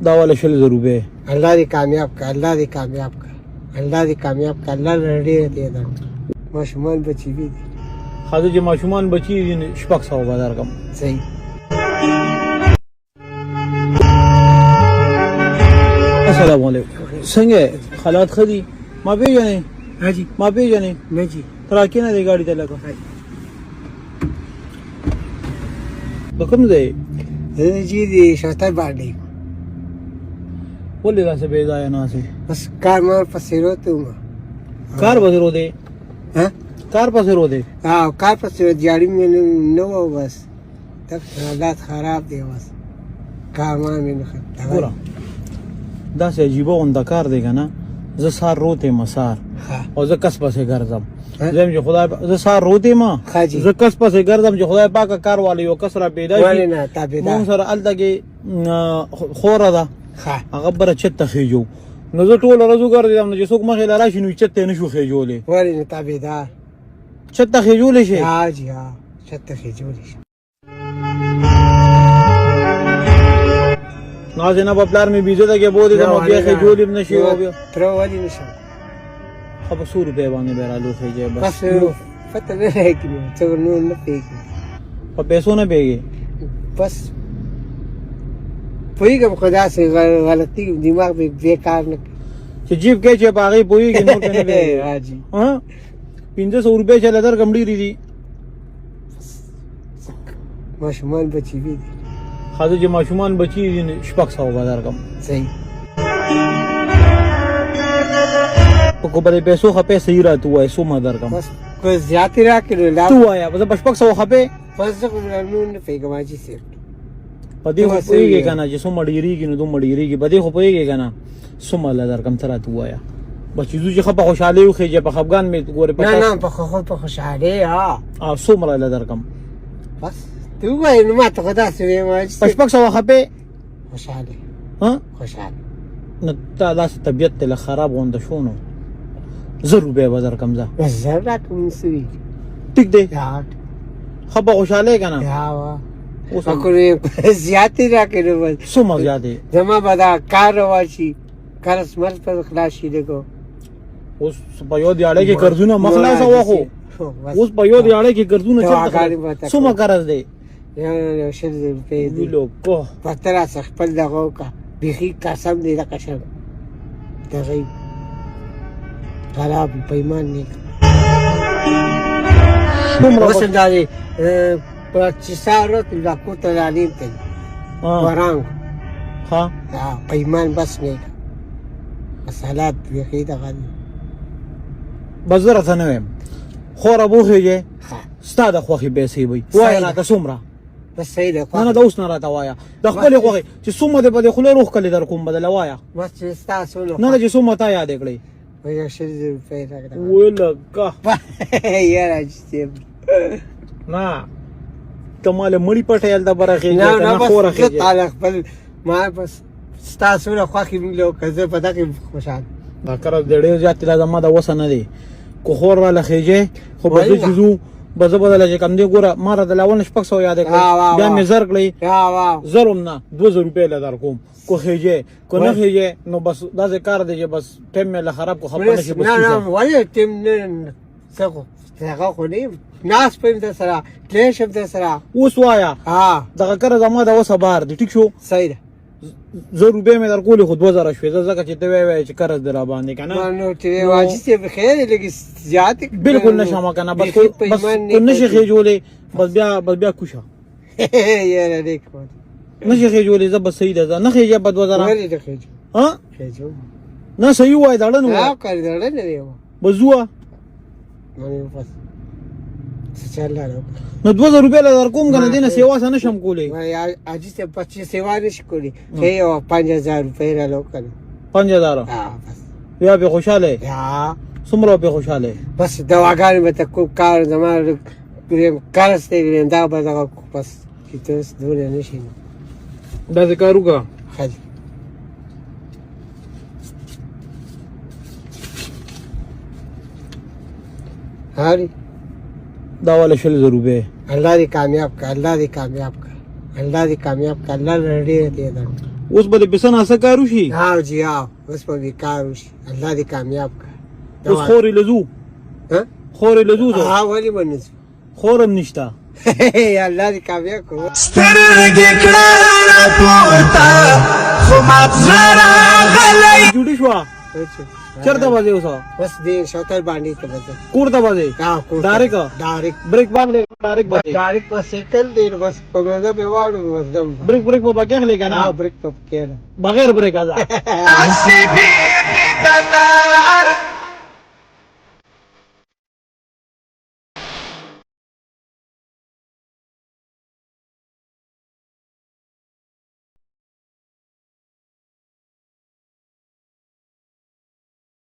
دا والا 100 روپے الله دې کامیاب کړه، الله دې کامیاب کړه، الله دې کامیاب کړه، الله لري دې دا ماشومان بچی دي خاطر چې ماشومان بچی دي شپږ سو بازار کم صحیح. السلام علیکم څنګه حالات خدي ما پیژنې हाजी ما پیژنې नहीं जी تراکې نه دی ګاډي ته لګا د کوم ځای जी दे शोता बाड़ी ولې داسې بې ځایه ناسې बस कार मार पसेरो तुम کار پسې رو دی हाँ کار پسې رو دی हाँ कार पसेरो जाड़ी में न हो बस तब हालात खराब दे बस कार मार में ګوره داسې عجیبه غونده کار دی که نه زه سار روتې ما سار हाँ او زه کس پسې ګرځم زم چې خدای زه سار روتې ما حاجی. زه کس پسې ګرځم چې خدای پاکه کار والی یو کس را پیدا ولی شي نه مونږ تابعدار سره هلته کې خوره ده हाँ هغه بره چت ته خېجو نو زه ټوله ورځ وګرځېدم نو چې څوک مخې له راشي نو چت ته یې نشو خېجولی ولی نه تابعدار چت ته خېجولی شي हाँ जी हाँ छत खिजूरी نازې نه به پلار مې بیزه ته کې بودې ته مو بیا خېجولی هم نه شي او بیا ترو ولی نشم خو په 100 روپۍ باندې بیا رالو خېجی بس بس پتہ نه ہے کہ تو نو نه پیږي په پیسو نه بیږي بس پویګم خدا سے غلطی دماغ میں بیکار نه چې جیب کې چې په هغې پوهېږي نور پې نه بیږي हाँ जी 500 روپۍ چې له درکړم ډېرې دي ماشومان بچی دي خاطر چې ماشومان بچي دي شپږ سوه به درکړم صحیح په کوبرې پیسو خپې صحیح راته ووایه څومره درکړم بس کوئی زیاتې راکړو لا ته ووایه زه په شپږ سوه خپې بس زه خو نو نه پیږم حاجي صاحب په دې خو پوهېږې که نه چې څومره ډېرېږي نو دومره ډېرېږي په دې خو پوهېږې که نه څومره له درکړم ته راته ووایه بس چې ځو چې ښه په خوشحالۍ وخېجې په خفګان مې ګورې نه نه په خو په خوشاله ها او څومره له درکړم بس ته وایې نو ما ته خدا سې وایم حاجي په شپږ سوه خپې خوشاله ها خوشاله نو تا داسې طبیعت ته له خراب غونده شو نو 100 روپۍ به درکړم زه بس زه راکړم سوي ټیک دی یا ښه په خوشحالۍ که نه یا وا اوس پکړې زیاتې راکړو بس څومره زیاتې زما به دا کار رواشي کار سمر په خلاص شي دغه اوس په یو دیاړۍ کې قرضونه مخلاصه وخو اوس په یو دیاړۍ کې قرضونه چېرته څومره قرض دی یو 100 روپۍ دی ویلو کو پته راڅه خپل دغه وکړه بیخي قسم دی د قسم دغه خراب پیمان نه اوس دا دی په چې سارو ته لا کوته لالیم ته ورانګ ها پیمان بس نه مسالات بیخي دغه بس زه راته نه وایم خوره بوخېږې ستا د خوښې پیسې وي وایه راته څومره بس صحیح ده نه نه د اوس نه راته وایه د خپلې خوښې چې څومره دې په دې خوله روح کلي در کوم بدله وایه بس چې ستاسو نه نه چې څومره تا یادې کړئ یو 100 روپۍ راکړه ویې لکه یاره حاجي صاحب نه ته مالې مړي پټې هلته به راخېږې نه که نه نه خوره بس خېږې تعالی خپل ما بس ستاسو نه خوښې مې که زه په دغې خوشحال دا قرض دی ډېر زیات دی دا زما د وسه نه دی کو خور راله خېجې خو به زه چې ځو به زه به دله چې کم دی ګوره ما راته له اول نه 600 یادې کړئ بیا مې زر کړئ زر هم نه 2000 روپۍ له در کوم کو خېجې کو نه خېجې نو بس داسې کار دی چې بس ټایم مې له خراب کو خفه نه شي نه نه ولې ټیم نه څه خو هغه خو نه ناس پم در سره تللی شم در سره اوس وایه دغه قرض زما د وسه بار دی ټیک شو صحیح ده 1000 روپۍ مې در کولې خو 2000 شوې زه ځکه چې ته وایې چې قرض دی را باندې که نه نو چې واجب صاحب خیر لږ زیات بالکل نشم که نه بس کو نشي خېجولی بس بیا کوشه یاره نیک نشي خېجولی زه بس صحیح ده زه نه خېجې به 2000 ولې نه خېجو ها خېجو نه صحیح وایه داړه نه وایه کار دړه نه دی بس زوه نو بس چل لاره نو 2000 روپۍ له در کوم که نه دې نه سیوا څه نشم کولی حاجي صاحب بچې سیوا نشي کولی ښه یو 5000 روپۍ راله وکړه 5000 بس بیا پې خوشحاله یې یا څومره پې خوشحاله یې بس دواګانې به ته کوم کار زما قرض ته کړم دا به دغه بس چې ته اوس دومره نه شي داسې کار وکړه ښه دي هاري دا والا 100 روپۍ الله دې کامیاب کړه الله دې کامیاب کړه الله دې کامیاب کړه الله لري دې دا उस बदे पिसन असं काय ऋषी हाँ जी हाँ बस भी कार अल्लाह दी कामयाब कर उस खोरी लजू हाँ खोरी लजू तो हाँ वाली बनने खोरन निष्ठा अल्लाह दी कामयाब करो जुडिशवा चरता बाजे उसा बस दिन शौतर बांधी तो बस कुर्ता बाजे हाँ डायरेक्ट डायरेक्ट ब्रेक बांध ले डायरेक्ट बाजे डायरेक्ट बस सेटल दिन बस पगड़ा पे वाड़ू एकदम ब्रेक ब्रेक बाबा क्या लेगा ना हाँ ब्रेक पप के बगैर ब्रेक आजा